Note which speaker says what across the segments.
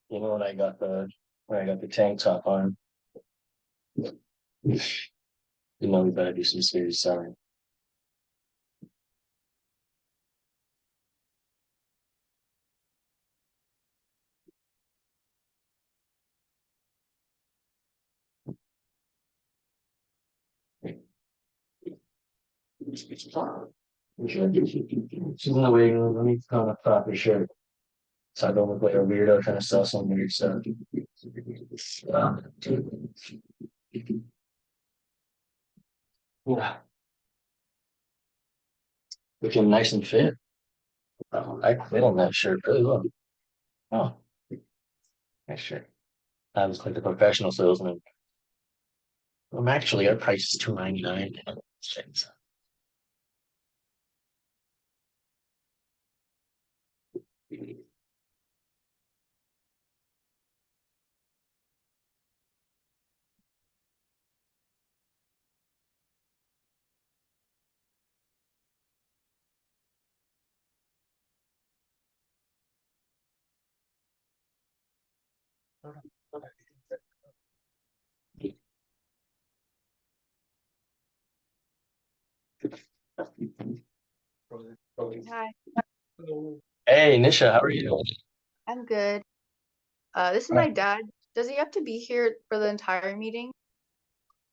Speaker 1: You know when I got the tank top on, you know we better do some serious selling. She's in the waiting room. Let me put on a proper shirt so I don't look like a weirdo trying to sell some weird stuff. Yeah, looking nice and fit. I fit on that shirt really well. Oh, nice shirt. I was like a professional salesman. Actually, our price is $2.99.
Speaker 2: Hi,
Speaker 1: Hey, Nisha, how are you?
Speaker 2: I'm good. This is my dad. Does he have to be here for the entire meeting?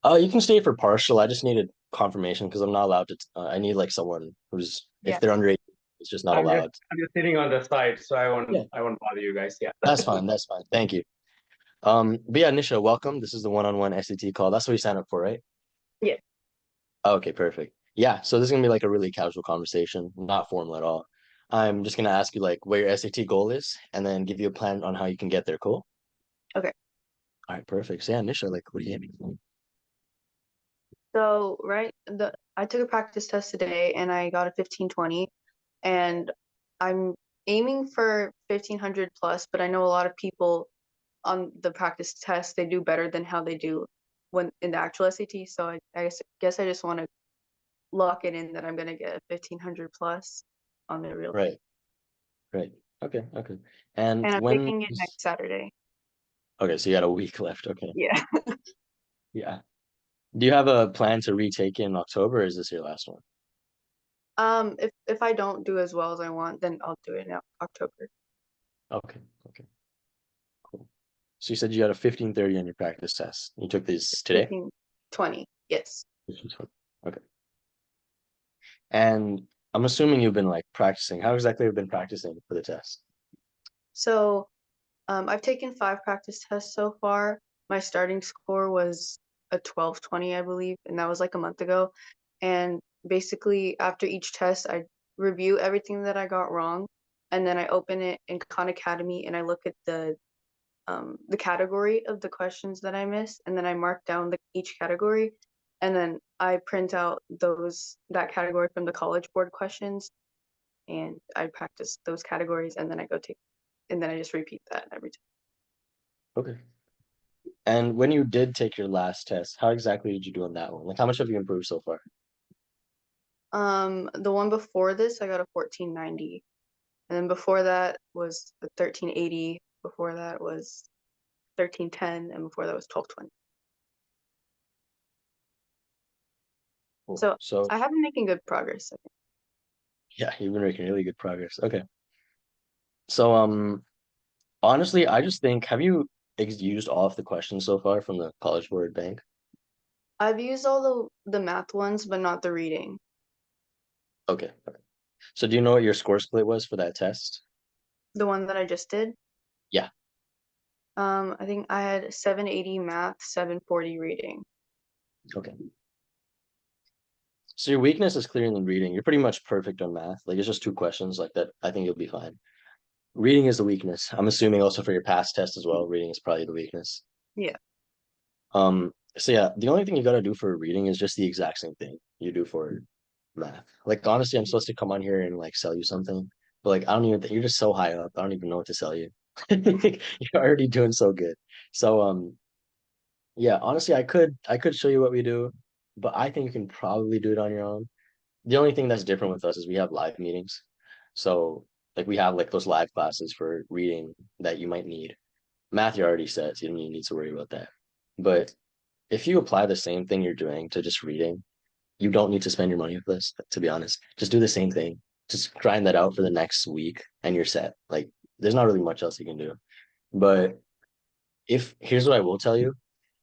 Speaker 1: You can stay for partial. I just needed confirmation because I'm not allowed to. I need like someone who's, if
Speaker 2: Yeah.
Speaker 1: they're under 18, it's just not allowed.
Speaker 3: I'm just sitting on the side, so
Speaker 1: Yeah,
Speaker 3: I won't bother you guys. Yeah.
Speaker 1: that's fine. That's fine. Thank you. But yeah, Nisha, welcome. This is the one-on-one SAT call. That's what you signed up for, right?
Speaker 2: Yeah.
Speaker 1: Okay, perfect. Yeah, so this is gonna be like a really casual conversation, not formal at all. I'm just gonna ask you like what your SAT goal is, and then give you a plan on how you can get there. Cool.
Speaker 2: Okay.
Speaker 1: All right, perfect. So yeah, Nisha, like, what are you aiming for?
Speaker 2: So, right, I took a practice test today and I got a 1520 and I'm aiming for 1500 plus, but I know a lot of people on the practice test they do better than how they do when in the actual SAT. So I guess I just want to lock it in that I'm gonna get a 1500 plus on the real thing.
Speaker 1: Right, right. Okay, okay. And
Speaker 2: And I'm
Speaker 1: when?
Speaker 2: taking it next Saturday.
Speaker 1: Okay, so you got a week left. Okay,
Speaker 2: Yeah.
Speaker 1: yeah. Do you have a plan to retake in October, or is this your last one?
Speaker 2: If I don't do as well as I want, then I'll do it in October.
Speaker 1: Okay, okay, cool. So you said you had a 1530 on your practice test. You took this today?
Speaker 2: 1520. Yes.
Speaker 1: 1520. Okay. And I'm assuming you've been like practicing. How exactly have you been practicing for the test?
Speaker 2: So, I've taken 5 practice tests so far. My starting score was a 1220, I believe, and that was like a month ago. And basically, after each test, I review everything that I got wrong, and then I open it in Khan Academy and I look at the category of the questions that I missed, and then I mark down each category, and then I print out that category from the College Board questions, and I practice those categories, and then I just repeat that every
Speaker 1: Okay. And when you did take your last test, how exactly did you do on that one? Like, how much have you improved so far?
Speaker 2: time. The one before this, I got a 1490, and then before that was a 1380. Before that was 1310, and before that was 1220.
Speaker 1: Cool.
Speaker 2: So
Speaker 1: So
Speaker 2: I have been making good progress.
Speaker 1: yeah, you've been making really good progress. Okay. So honestly, I just think, have you used all of the questions so far from the College Board Bank?
Speaker 2: I've used all the math ones, but not the reading.
Speaker 1: Okay. Okay. So do you know what your score split was for that test?
Speaker 2: The one that I just did.
Speaker 1: Yeah.
Speaker 2: I think I had 780 math, 740 reading.
Speaker 1: Okay. So your weakness is clearly in reading. You're pretty much perfect on math. Like it's just two questions like that. I think you'll be fine. Reading is the weakness. I'm assuming also for your past test as well, reading is probably the weakness.
Speaker 2: Yeah.
Speaker 1: So yeah, the only thing you gotta do for reading is just the exact same thing you do for math. Like honestly, I'm supposed to come on here and like sell you something, but like I don't even you're just so high up. I don't even know what to sell you. You're already doing so good. So yeah, honestly, I could show you what we do, but I think you can probably do it on your own. The only thing that's different with us is we have live meetings. So like we have like those live classes for reading that you might need. Math you already said, so you don't even need to worry about that. But if you apply the same thing you're doing to just reading, you don't need to spend your money for this, to be honest. Just do the same thing. Just grind that out for the next week and you're set. Like there's not really much else you can do. But if here's what I will tell you,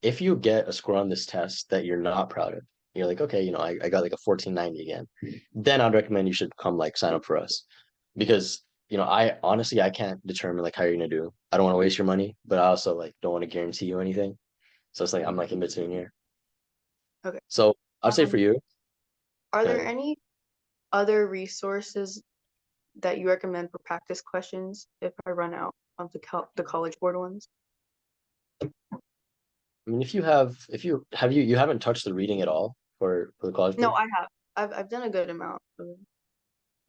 Speaker 1: if you get a score on this test that you're not proud of, you're like, okay, I got like a 1490 again, then I'd recommend you should come like sign up for us. Because, I honestly I can't determine like how you're gonna do. I don't want to waste your money, but I also like don't want to guarantee you anything. So it's like I'm like in between here.
Speaker 2: Okay.
Speaker 1: So I'd say for
Speaker 2: Um,
Speaker 1: you,
Speaker 2: are there
Speaker 1: uh,
Speaker 2: any other resources that you recommend for practice questions if I run out of the College Board ones?
Speaker 1: I mean, if you haven't touched the reading at all for the college
Speaker 2: No,
Speaker 1: board?
Speaker 2: I have. I've done a good amount of it,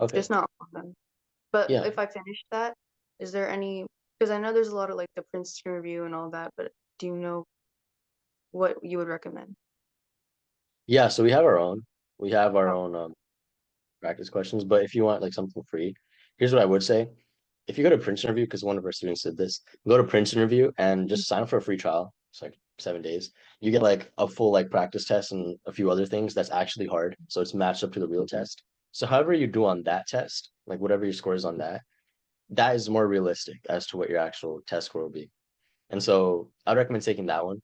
Speaker 1: Okay.
Speaker 2: just not all of them. But
Speaker 1: Yeah.
Speaker 2: if I finish that, is there any? Because I know there's a lot of like the Princeton review and all that, but do you know what you would recommend?
Speaker 1: Yeah, so we have our own. We have our
Speaker 2: Oh,
Speaker 1: own practice questions, but if you want like something free, here's what I would say. If you go to Princeton Review, because one of our students did this, go to Princeton Review and just sign up for a free trial. It's like 7 days. You get like a full like practice test and a few other things that's actually hard. So it's matched up to the real test. So however you do on that test, like whatever your score is on that, that is more realistic as to what your actual test score will be. And so I'd recommend taking that one.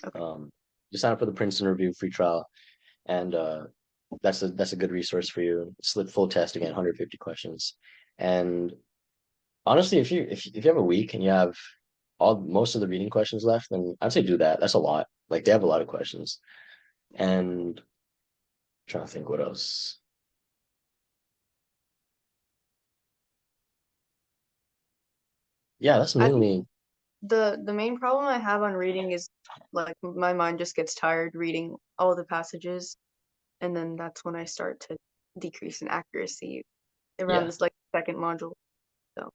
Speaker 2: okay.
Speaker 1: Um, just sign up for the Princeton Review free trial, and that's a good resource for you. Slip full test again, 150 questions. And honestly, if you have a week and you have all most of the reading questions left, then I'd say do that. That's a lot. Like they have a lot of questions. And I'm trying to think what else. Yeah, that's
Speaker 2: I think
Speaker 1: mainly
Speaker 2: the main problem I have on reading is like my mind just gets tired reading all the passages, and then that's when I start to decrease in accuracy around
Speaker 1: yeah,
Speaker 2: this like second module. So,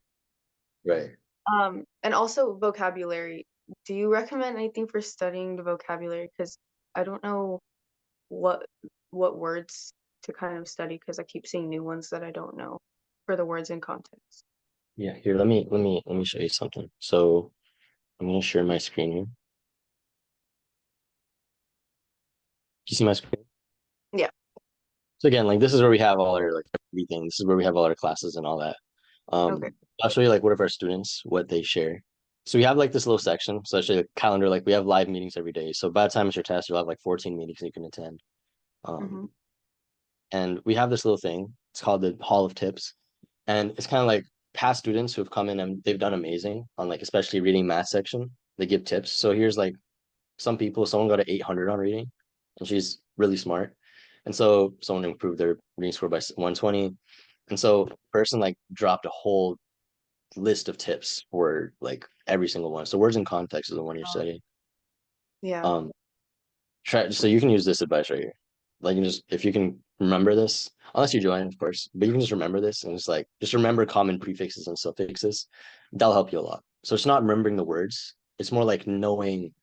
Speaker 1: right.
Speaker 2: and also vocabulary. Do you recommend anything for studying the vocabulary? Because I don't know what what words to kind of study because I keep seeing new ones that I don't know for the words in context.
Speaker 1: Yeah, here, let me show you something. So I'm gonna share my screen here. You see my screen?
Speaker 2: Yeah.
Speaker 1: So again, like this is where we have all our like everything. This is where we have all our classes and all that.
Speaker 2: Okay.
Speaker 1: I'll show you like what of our students, what they share. So we have like this little section. So I show you a calendar, like we have live meetings every day. So by the time it's your test, you'll have like 14 meetings you can attend.
Speaker 2: Mm-hmm.
Speaker 1: Um, and we have this little thing. It's called the Hall of Tips. And it's kind of like past students who have come in and they've done amazing on like especially reading math section. They give tips. So here's like someone got an 800 on reading and she's really smart. And so someone improved their reading score by 120. And so person like dropped a whole list of tips for like every single one. So words in context is the one you're studying.
Speaker 2: Yeah.
Speaker 1: Um, try so you can use this advice right here. Like you just if you can remember this, unless you join, of course, but you can just remember this and it's like just remember common prefixes and suffixes. That'll help you a lot. So it's not remembering the words. It's more like knowing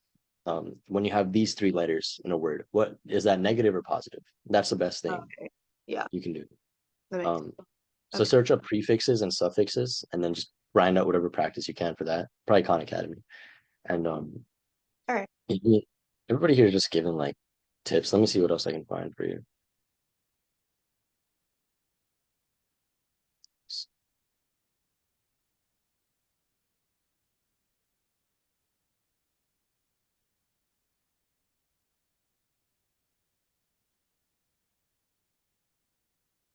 Speaker 1: when you have these three letters in a word, what is that negative or positive? That's the best thing
Speaker 2: Okay. Yeah,
Speaker 1: you can do.
Speaker 2: that makes
Speaker 1: Um, so
Speaker 2: okay.
Speaker 1: search up prefixes and suffixes and then just grind out whatever practice you can for that. Probably Khan Academy. And
Speaker 2: All right.
Speaker 1: everybody here is just giving like tips. Let me see what else I can find for you.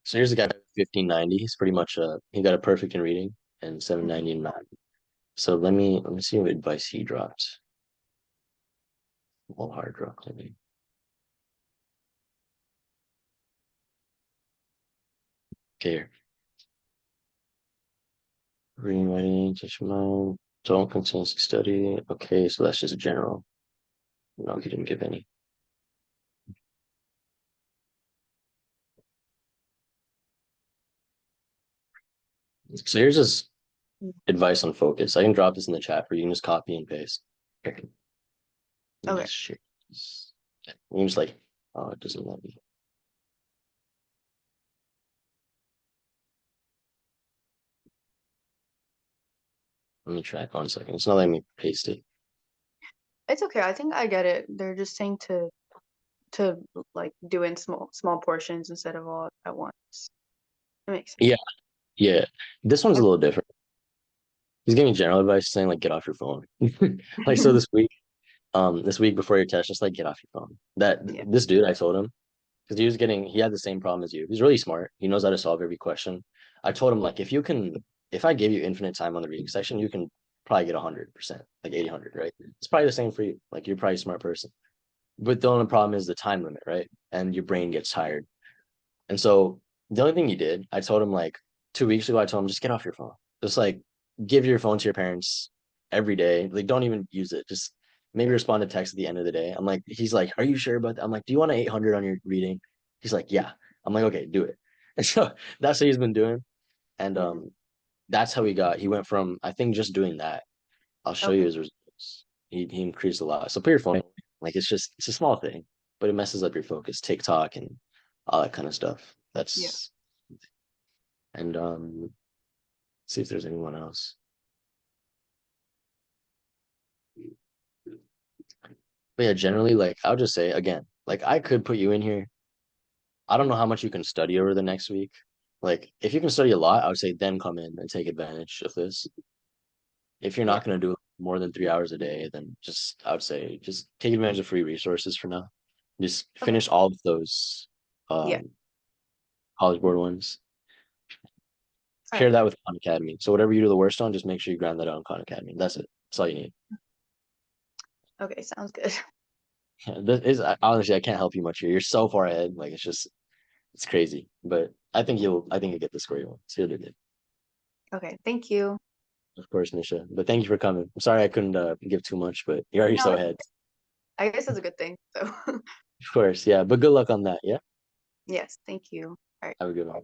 Speaker 1: So here's a guy 1590. He's pretty much he got a perfect in reading and
Speaker 2: Mhm.
Speaker 1: 790 in math. So let me see what advice he dropped. Well, hard dropped, maybe. Okay, here. Reading, writing, teach mind, don't continuously study. Okay, so that's just general. No, he didn't give any. So here's his advice on focus. I can drop this in the chat for you. You can just copy and paste. Okay.
Speaker 2: Okay.
Speaker 1: Yes, shit. You can just like, oh, it doesn't let me. Okay, Let me track 1 second. It's not letting me paste it.
Speaker 2: It's okay. I think I get it. They're just saying to like do in small portions instead of all at once. It makes sense.
Speaker 1: Yeah, yeah. This one's a
Speaker 2: Okay.
Speaker 1: little different. He's giving general advice saying like get off your phone. Like so this week before your test, just like get off your phone. That
Speaker 2: Yeah.
Speaker 1: this dude I told him because he had the same problem as you. He's really smart. He knows how to solve every question. I told him like if I give you infinite time on the reading section, you can probably get 100%, like 800, right? It's probably the same for you. Like you're probably a smart person. But the only problem is the time limit, right? And your brain gets tired. And so the only thing he did, I told him like 2 weeks ago, I told him just get off your phone. Just like give your phone to your parents every day. Like don't even use it. Just maybe respond to text at the end of the day. I'm like, he's like, are you sure about that? I'm like, do you want an 800 on your reading? He's like, yeah. I'm like, okay, do it. And so that's what he's been doing. And
Speaker 2: Hmm.
Speaker 1: that's how he went from, I think just doing that. I'll show you
Speaker 2: Okay.
Speaker 1: his results. He increased a lot. So put your phone away. Like it's a small thing, but it messes up your focus, TikTok and all that kind of stuff.
Speaker 2: Yeah.
Speaker 1: That's and see if there's anyone else. But yeah, generally, like I'll just say again, like I could put you in here. I don't know how much you can study over the next week. Like if you can study a lot, I would say then come in and take advantage of this. If you're
Speaker 2: Yeah.
Speaker 1: not going to do more than 3 hours a day, then just I would say just take advantage of free resources for now. Just
Speaker 2: Okay.
Speaker 1: finish all of those
Speaker 2: Yeah.
Speaker 1: um, college board ones.
Speaker 2: All
Speaker 1: Pair
Speaker 2: right.
Speaker 1: that with Khan Academy. So whatever you do the worst on, just make sure you grind that out on Khan Academy. That's it. That's all you need.
Speaker 2: Okay. Sounds good.
Speaker 1: Yeah, honestly, I can't help you much here. You're so far ahead. Like it's crazy. But I think you'll get the score you want. So you'll do good.
Speaker 2: Okay. Thank you.
Speaker 1: Of course, Nisha. But thank you for coming. I'm sorry I couldn't give too much, but you're already
Speaker 2: No,
Speaker 1: so ahead.
Speaker 2: I guess that's a good thing. So
Speaker 1: Of course, yeah. But good luck on that. Yeah.
Speaker 2: yes. Thank you. All right.
Speaker 1: Have a good one.